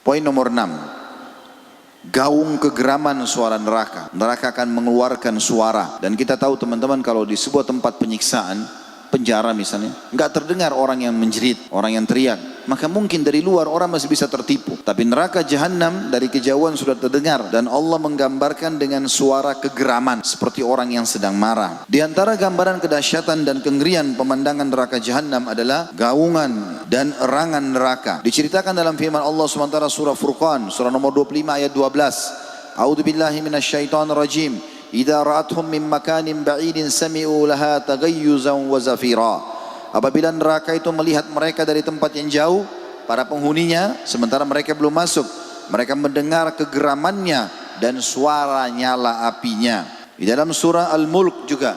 Poin nomor 6. Gaung kegeraman suara neraka. Neraka akan mengeluarkan suara. Dan kita tahu teman-teman, kalau di sebuah tempat penyiksaan, penjara misalnya, nggak terdengar orang yang menjerit, orang yang teriak, maka mungkin dari luar orang masih bisa tertipu. Tapi neraka jahanam dari kejauhan sudah terdengar, dan Allah menggambarkan dengan suara kegeraman seperti orang yang sedang marah. Di antara gambaran kedahsyatan dan kengerian pemandangan neraka jahanam adalah gaungan dan erangan neraka. Diceritakan dalam firman Allah SWT surah Furqan, surah nomor 25 ayat 12. A'udzubillahi minasyaitonirrajim. Idza ra'athum min makanin ba'idin sami'u laha taghayyuzan wa zafira. Apabila neraka itu melihat mereka dari tempat yang jauh, para penghuninya, sementara mereka belum masuk, mereka mendengar kegeramannya dan suara nyala apinya. Di dalam surah Al-Mulk juga,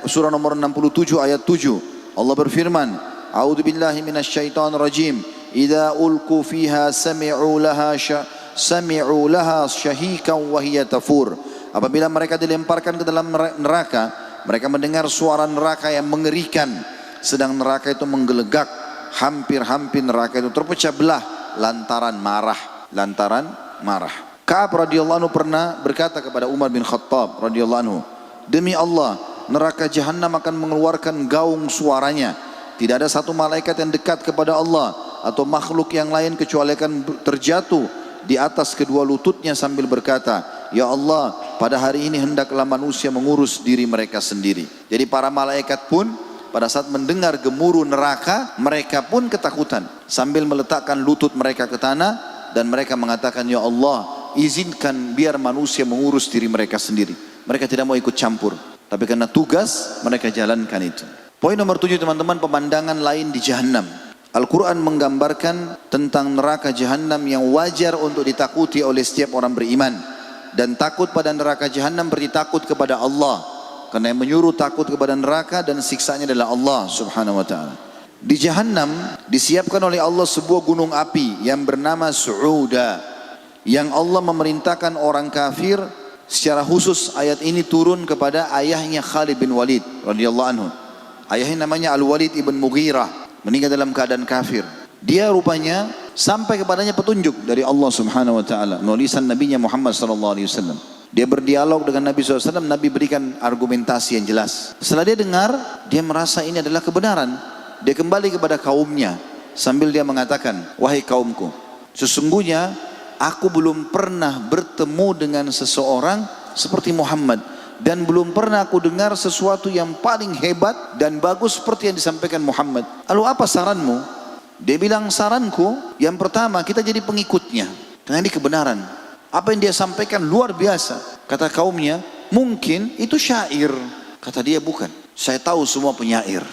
surah nomor 67 ayat 7, Allah berfirman, A'udzubillahi minasyaitonirrajim. Idza ulqu fiha sami'u laha syahikan wa hiya tafur. Apabila mereka dilemparkan ke dalam neraka, mereka mendengar suara neraka yang mengerikan. Sedang neraka itu menggelegak, hampir-hampir neraka itu terpecah belah lantaran marah. Ka'ab radhiyallahu anhu pernah berkata kepada Umar bin Khattab radhiyallahu anhu, demi Allah, neraka jahanam akan mengeluarkan gaung suaranya. Tidak ada satu malaikat yang dekat kepada Allah atau makhluk yang lain kecuali akan terjatuh di atas kedua lututnya sambil berkata, ya Allah, pada hari ini hendaklah manusia mengurus diri mereka sendiri. Jadi para malaikat pun pada saat mendengar gemuruh neraka, mereka pun ketakutan sambil meletakkan lutut mereka ke tanah dan mereka mengatakan, ya Allah, izinkan biar manusia mengurus diri mereka sendiri. Mereka tidak mau ikut campur, tapi karena tugas mereka jalankan itu. Poin nomor 7 teman-teman, pemandangan lain di jahanam. Al-Quran menggambarkan tentang neraka jahanam yang wajar untuk ditakuti oleh setiap orang beriman. Dan takut pada neraka jahanam berarti takut kepada Allah, karena yang menyuruh takut kepada neraka dan siksanya adalah Allah subhanahu wa ta'ala. Di jahanam disiapkan oleh Allah sebuah gunung api yang bernama Su'uda, yang Allah memerintahkan orang kafir. Secara khusus ayat ini turun kepada ayahnya Khalid bin Walid radhiyallahu anhu. Ayahnya namanya Al-Walid ibn Mughirah, meninggal dalam keadaan kafir. Dia rupanya sampai kepadanya petunjuk dari Allah subhanahu wa ta'ala melalui lisan Nabinya Muhammad sallallahu alaihi wasallam. Dia berdialog dengan Nabi SAW, Nabi berikan argumentasi yang jelas. Setelah dia dengar, dia merasa ini adalah kebenaran. Dia kembali kepada kaumnya sambil dia mengatakan, wahai kaumku, sesungguhnya aku belum pernah bertemu dengan seseorang seperti Muhammad, dan belum pernah aku dengar sesuatu yang paling hebat dan bagus seperti yang disampaikan Muhammad. Lalu apa saranmu? Dia bilang, saranku yang pertama, kita jadi pengikutnya, karena ini kebenaran. Apa yang dia sampaikan luar biasa. Kata kaumnya, mungkin itu syair. Kata dia, bukan. Saya tahu semua penyair.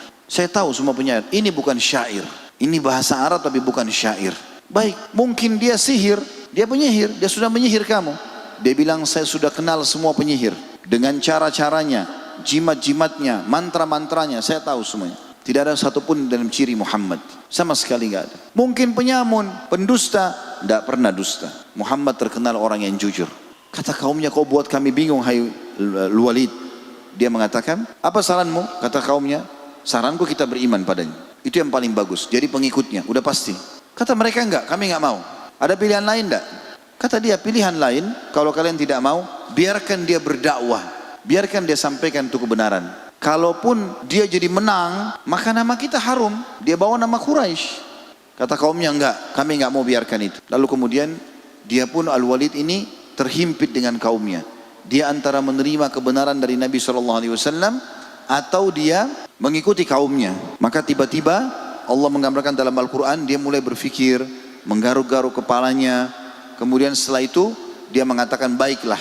Ini bukan syair. Ini bahasa Arab tapi bukan syair. Baik, mungkin dia sihir. Dia penyihir, dia sudah menyihir kamu. Dia bilang, saya sudah kenal semua penyihir. Dengan cara-caranya, jimat-jimatnya, mantra-mantranya, saya tahu semuanya. Tidak ada satupun dalam ciri Muhammad. Sama sekali nggak ada. Mungkin penyamun, pendusta, tidak pernah dusta. Muhammad terkenal orang yang jujur. Kata kaumnya, kau buat kami bingung, hai Walid. Dia mengatakan, apa saranmu? Kata kaumnya, saranku kita beriman padanya. Itu yang paling bagus. Jadi pengikutnya, udah pasti. Kata mereka, enggak, kami enggak mau. Ada pilihan lain enggak? Kata dia, pilihan lain, kalau kalian tidak mau, biarkan dia berdakwah. Biarkan dia sampaikan itu kebenaran. Kalaupun dia jadi menang, maka nama kita harum. Dia bawa nama Quraisy. Kata kaumnya, enggak, kami enggak mau biarkan itu. Lalu kemudian dia pun Al-Walid ini terhimpit dengan kaumnya. Dia antara menerima kebenaran dari Nabi SAW atau dia mengikuti kaumnya. Maka tiba-tiba Allah menggambarkan dalam Al-Quran, dia mulai berfikir, menggaruk-garuk kepalanya. Kemudian setelah itu dia mengatakan, baiklah,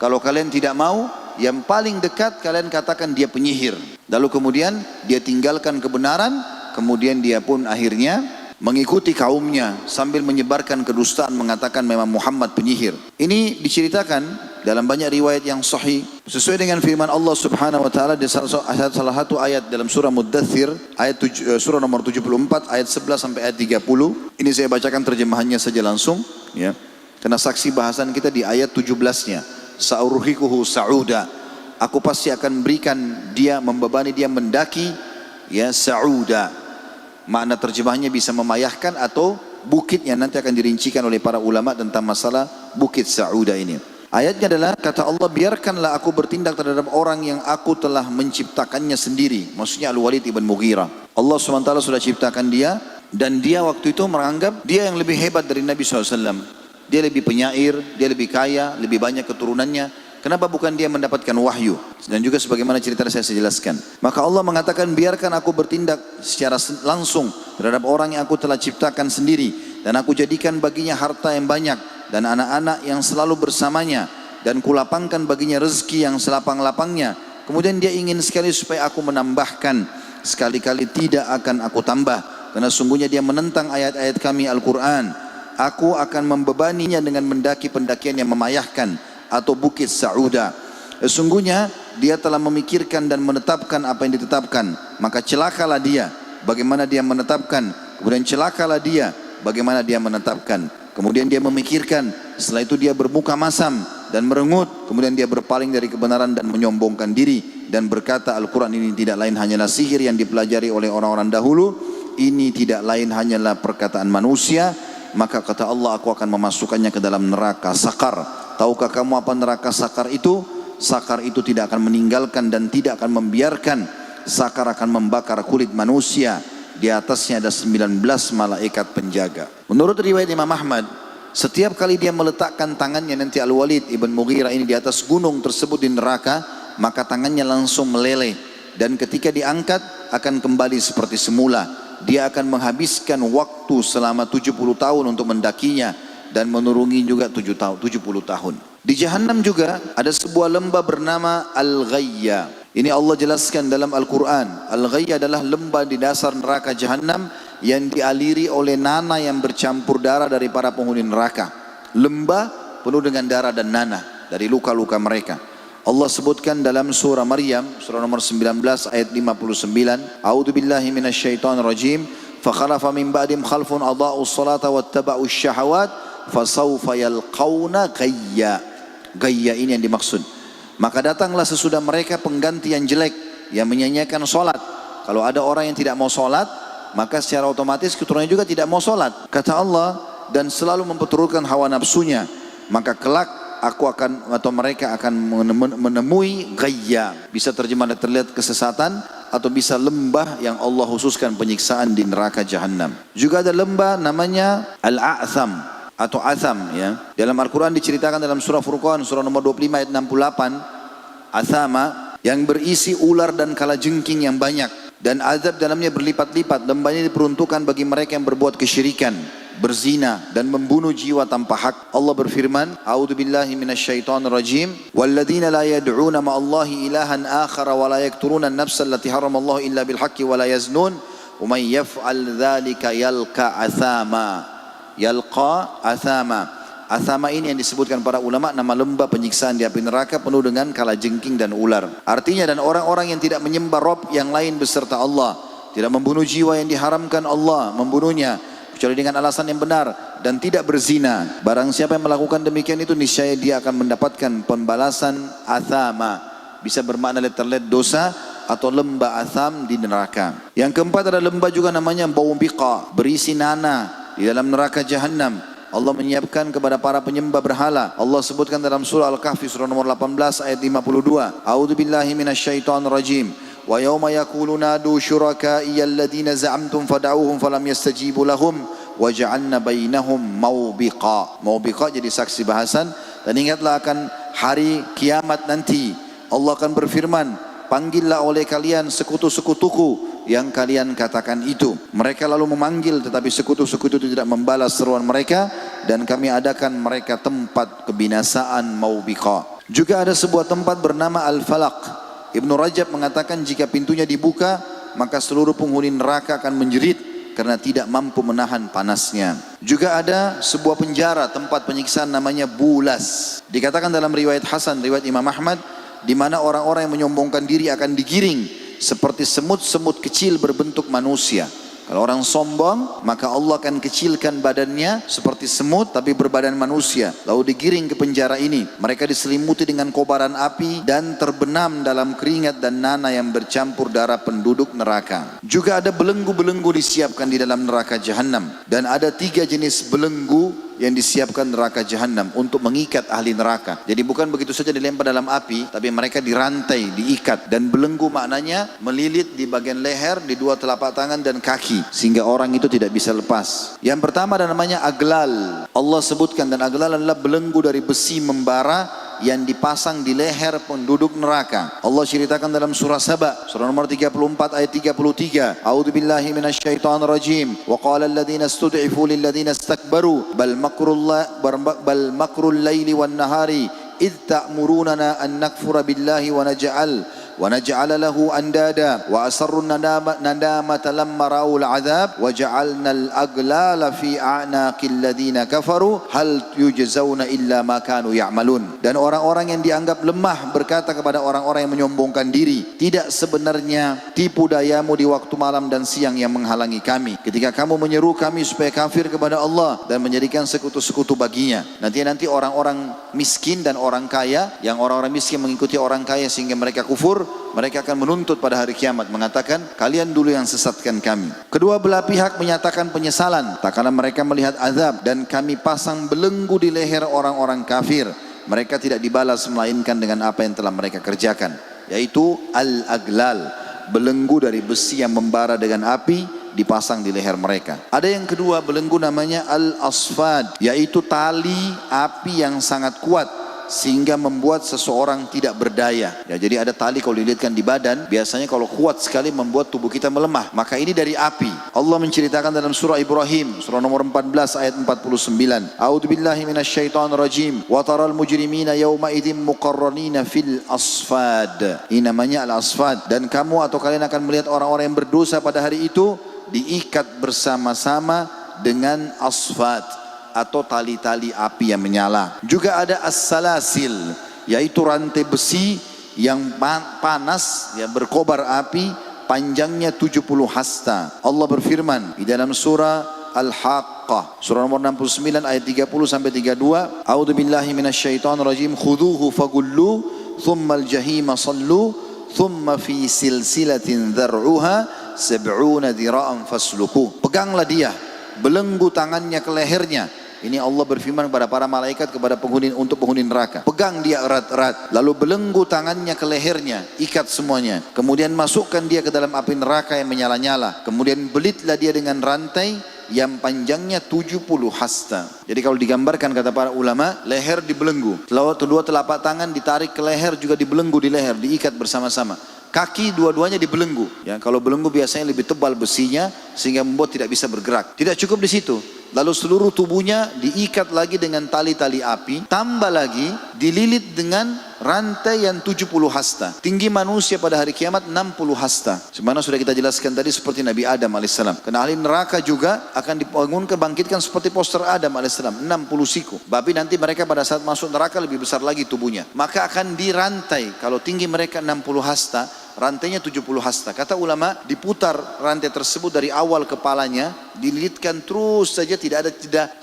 kalau kalian tidak mau, yang paling dekat kalian katakan dia penyihir. Lalu kemudian dia tinggalkan kebenaran, kemudian dia pun akhirnya mengikuti kaumnya sambil menyebarkan kedustaan, mengatakan memang Muhammad penyihir. Ini diceritakan dalam banyak riwayat yang sahih sesuai dengan firman Allah Subhanahu wa taala di salah satu ayat dalam surah Muddathir, surah nomor 74 ayat 11 sampai ayat 30. Ini saya bacakan terjemahannya saja langsung ya. Karena saksi bahasan kita di ayat 17-nya. Sa'urhikuhu sa'uda. Aku pasti akan berikan dia, membebani dia mendaki ya sa'uda. Makna terjemahnya bisa memayahkan atau bukitnya nanti akan dirincikan oleh para ulama tentang masalah Bukit Sa'udah ini. Ayatnya adalah kata Allah, biarkanlah aku bertindak terhadap orang yang aku telah menciptakannya sendiri. Maksudnya Al-Walid ibn Mughirah. Allah SWT sudah ciptakan dia, dan dia waktu itu menganggap dia yang lebih hebat dari Nabi SAW. Dia lebih penyair, dia lebih kaya, lebih banyak keturunannya. Kenapa bukan dia mendapatkan wahyu? Dan juga sebagaimana cerita saya jelaskan. Maka Allah mengatakan, biarkan aku bertindak secara langsung terhadap orang yang aku telah ciptakan sendiri. Dan aku jadikan baginya harta yang banyak dan anak-anak yang selalu bersamanya, dan kulapangkan baginya rezeki yang selapang-lapangnya. Kemudian dia ingin sekali supaya aku menambahkan, sekali-kali tidak akan aku tambah, karena sungguhnya dia menentang ayat-ayat kami Al-Quran. Aku akan membebaninya dengan mendaki pendakian yang memayahkan atau Bukit Sa'udah. Sesungguhnya dia telah memikirkan dan menetapkan apa yang ditetapkan, maka celakalah dia bagaimana dia menetapkan, kemudian celakalah dia bagaimana dia menetapkan. Kemudian dia memikirkan, setelah itu dia bermuka masam dan merengut, kemudian dia berpaling dari kebenaran dan menyombongkan diri dan berkata, Al-Quran ini tidak lain hanyalah sihir yang dipelajari oleh orang-orang dahulu, ini tidak lain hanyalah perkataan manusia. Maka kata Allah, aku akan memasukkannya ke dalam neraka sakar. Tahukah kamu apa neraka sakar itu? Sakar itu tidak akan meninggalkan dan tidak akan membiarkan. Sakar akan membakar kulit manusia. Di atasnya ada 19 malaikat penjaga. Menurut riwayat Imam Ahmad, setiap kali dia meletakkan tangannya nanti Al-Walid ibn Mughirah ini di atas gunung tersebut di neraka, maka tangannya langsung meleleh. Dan ketika diangkat akan kembali seperti semula. Dia akan menghabiskan waktu selama 70 tahun untuk mendakinya dan menurungi juga 70 tahun. Di Jahannam juga ada sebuah lembah bernama Al-Ghayya. Ini Allah jelaskan dalam Al-Quran. Al-Ghayya adalah lembah di dasar neraka Jahannam yang dialiri oleh nanah yang bercampur darah dari para penghuni neraka. Lembah penuh dengan darah dan nanah dari luka-luka mereka. Allah sebutkan dalam surah Maryam, surah nomor 19 ayat 59, A'udzu billahi minasyaitonir rajim, fa khalafa min ba'dihim khalfun adaa'us salata wattaba'us syahawat fasawfa yalqauna ghayya. Ghayya ini yang dimaksud. Maka datanglah sesudah mereka pengganti yang jelek, yang menyanyiakan solat. Kalau ada orang yang tidak mau solat, maka secara otomatis keturunannya juga tidak mau solat. Kata Allah, dan selalu memperturutkan hawa nafsunya. Maka kelak aku akan atau mereka akan menemui ghayya. Bisa terjemah terlihat kesesatan, atau bisa lembah yang Allah khususkan penyiksaan di neraka Jahannam. Juga ada lembah namanya Al-A'tham atau Atham ya. Dalam Al-Quran diceritakan dalam surah Furqan surah nomor 25 ayat 68, Athama yang berisi ular dan kalajengking yang banyak dan azab dalamnya berlipat-lipat. Lembah ini diperuntukkan bagi mereka yang berbuat kesyirikan, berzina dan membunuh jiwa tanpa hak. Allah berfirman, A'udzu billahi minasyaitonir rajim, walladzina la yad'una ma'allahi ilahan akhara wa la yaqtuluna an-nafsa allati haramallahu illa bil haqqi wa la yaznun wa man yaf'al dzalika yalqa athama. Yalqa athama. Athama ini yang disebutkan para ulama nama lembah penyiksaan di api neraka penuh dengan kalajengking dan ular. Artinya, dan orang-orang yang tidak menyembah Rabb yang lain beserta Allah, tidak membunuh jiwa yang diharamkan Allah membunuhnya kecuali dengan alasan yang benar, dan tidak berzina. Barang siapa yang melakukan demikian itu, niscaya dia akan mendapatkan pembalasan athama. Bisa bermakna terlihat dosa atau lembah atham di neraka. Yang keempat ada lembah juga namanya Baubiqa, berisi nanah di dalam neraka Jahannam. Allah menyiapkan kepada para penyembah berhala. Allah sebutkan dalam surah Al-Kahfi surah nomor 18 ayat 52. A'udzu billahi minasyaitonir rajim. Wa yauma yaqulu nadu syuraka'i alladziina za'amtum fad'uuhum falam yastajibu lahum wa ja'alna bainahum maubiqa. Maubiqa jadi saksi bahasan. Dan ingatlah akan hari kiamat nanti. Allah akan berfirman, panggillah oleh kalian sekutu-sekutuku yang kalian katakan itu. Mereka lalu memanggil, tetapi sekutu-sekutu itu tidak membalas seruan mereka, dan kami adakan mereka tempat kebinasaan Maubiqa. Juga ada sebuah tempat bernama Al-Falaq. Ibnu Rajab mengatakan jika pintunya dibuka, maka seluruh penghuni neraka akan menjerit karena tidak mampu menahan panasnya. Juga ada sebuah penjara tempat penyiksaan namanya Bulas. Dikatakan dalam riwayat Hasan, riwayat Imam Ahmad, di mana orang-orang yang menyombongkan diri akan digiring seperti semut-semut kecil berbentuk manusia. Kalau orang sombong, maka Allah akan kecilkan badannya seperti semut tapi berbadan manusia. Lalu digiring ke penjara ini. Mereka diselimuti dengan kobaran api dan terbenam dalam keringat dan nanah yang bercampur darah penduduk neraka. Juga ada belenggu-belenggu disiapkan di dalam neraka jahanam. Dan ada 3 jenis belenggu yang disiapkan neraka jahanam untuk mengikat ahli neraka. Jadi bukan begitu saja dilempar dalam api, tapi mereka dirantai, diikat. Dan belenggu maknanya melilit di bagian leher, di 2 telapak tangan dan kaki, sehingga orang itu tidak bisa lepas. Yang pertama ada namanya aglal. Allah sebutkan, dan aglal adalah belenggu dari besi membara yang dipasang di leher penduduk neraka. Allah ceritakan dalam surah Saba, surah nomor 34 ayat 33. A'udzubillahi minasyaitonirrajim. Wa qala alladziina istud'ifu lil ladziina istakbaru bal makrul laili wan nahari id ta'murunana an nakfura billahi wa naj'ala lahu andada wa asarru nadamata lamma ra'ul adab wa ja'alna al-aglala fi a'naqil ladzina kafaru hal yujzauna illa ma kanu ya'malun. Dan orang-orang yang dianggap lemah berkata kepada orang-orang yang menyombongkan diri, tidak sebenarnya tipu dayamu di waktu malam dan siang yang menghalangi kami ketika kamu menyeru kami supaya kafir kepada Allah dan menjadikan sekutu-sekutu baginya. Nanti orang-orang miskin dan orang kaya, yang orang-orang miskin mengikuti orang kaya sehingga mereka kufur, mereka akan menuntut pada hari kiamat, mengatakan kalian dulu yang sesatkan kami. Kedua belah pihak menyatakan penyesalan tak kala mereka melihat azab, dan kami pasang belenggu di leher orang-orang kafir. Mereka tidak dibalas melainkan dengan apa yang telah mereka kerjakan, yaitu al-aglal, belenggu dari besi yang membara dengan api dipasang di leher mereka. Ada yang kedua belenggu namanya al-asfad, yaitu tali api yang sangat kuat sehingga membuat seseorang tidak berdaya. Ya, jadi ada tali kalau dililitkan di badan, biasanya kalau kuat sekali membuat tubuh kita melemah. Maka ini dari api. Allah menceritakan dalam surah Ibrahim, surah nomor 14 ayat 49. A'udzubillahi minasyaitonirrajim. Wa taral mujrimina yawma idzin muqarranina fil asfad. Ini namanya al-asfad. Dan kamu atau kalian akan melihat orang-orang yang berdosa pada hari itu diikat bersama-sama dengan asfad atau tali-tali api yang menyala. Juga ada as-salasil, yaitu rantai besi yang panas, yang berkobar api, panjangnya 70 hasta. Allah berfirman di dalam surah Al-Haqqah, surah nomor 69 ayat 30 sampai 32. A'udzubillahi minasyaitonirrajim. Khudhuhu fagullu thumma al-jahima sallu thumma fi silsilatin dzar'uha 70 dhira'an fasluku. Peganglah dia, belenggu tangannya ke lehernya. Ini Allah berfirman kepada para malaikat, kepada penghuni neraka. Pegang dia erat-erat, lalu belenggu tangannya ke lehernya, ikat semuanya. Kemudian masukkan dia ke dalam api neraka yang menyala-nyala. Kemudian belitlah dia dengan rantai yang panjangnya 70 hasta. Jadi kalau digambarkan kata para ulama, leher dibelenggu, kedua telapak tangan ditarik ke leher, juga dibelenggu di leher, diikat bersama-sama. Kaki dua-duanya dibelenggu. Ya, kalau belenggu biasanya lebih tebal besinya sehingga membuat tidak bisa bergerak. Tidak cukup di situ. Lalu seluruh tubuhnya diikat lagi dengan tali-tali api, tambah lagi dililit dengan rantai yang 70 hasta. Tinggi manusia pada hari kiamat 60 hasta. Sebagaimana sudah kita jelaskan tadi seperti Nabi Adam AS. Karena ahli neraka juga akan dibangunkan, bangkitkan seperti poster Adam AS, 60 siku. Tapi nanti mereka pada saat masuk neraka lebih besar lagi tubuhnya. Maka akan dirantai, kalau tinggi mereka 60 hasta, rantainya 70 hasta. Kata ulama, diputar rantai tersebut dari awal kepalanya, dililitkan terus saja, tidak ada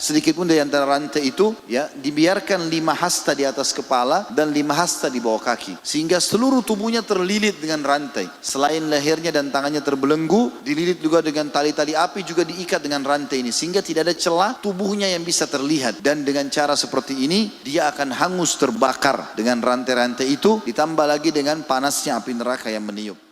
sedikit pun dari antara rantai itu, ya, dibiarkan 5 hasta di atas kepala dan 5 hasta di bawah kaki, sehingga seluruh tubuhnya terlilit dengan rantai. Selain lehernya dan tangannya terbelenggu, dililit juga dengan tali-tali api, juga diikat dengan rantai ini, sehingga tidak ada celah tubuhnya yang bisa terlihat. Dan dengan cara seperti ini dia akan hangus terbakar dengan rantai-rantai itu, ditambah lagi dengan panasnya api neraka yang meniup.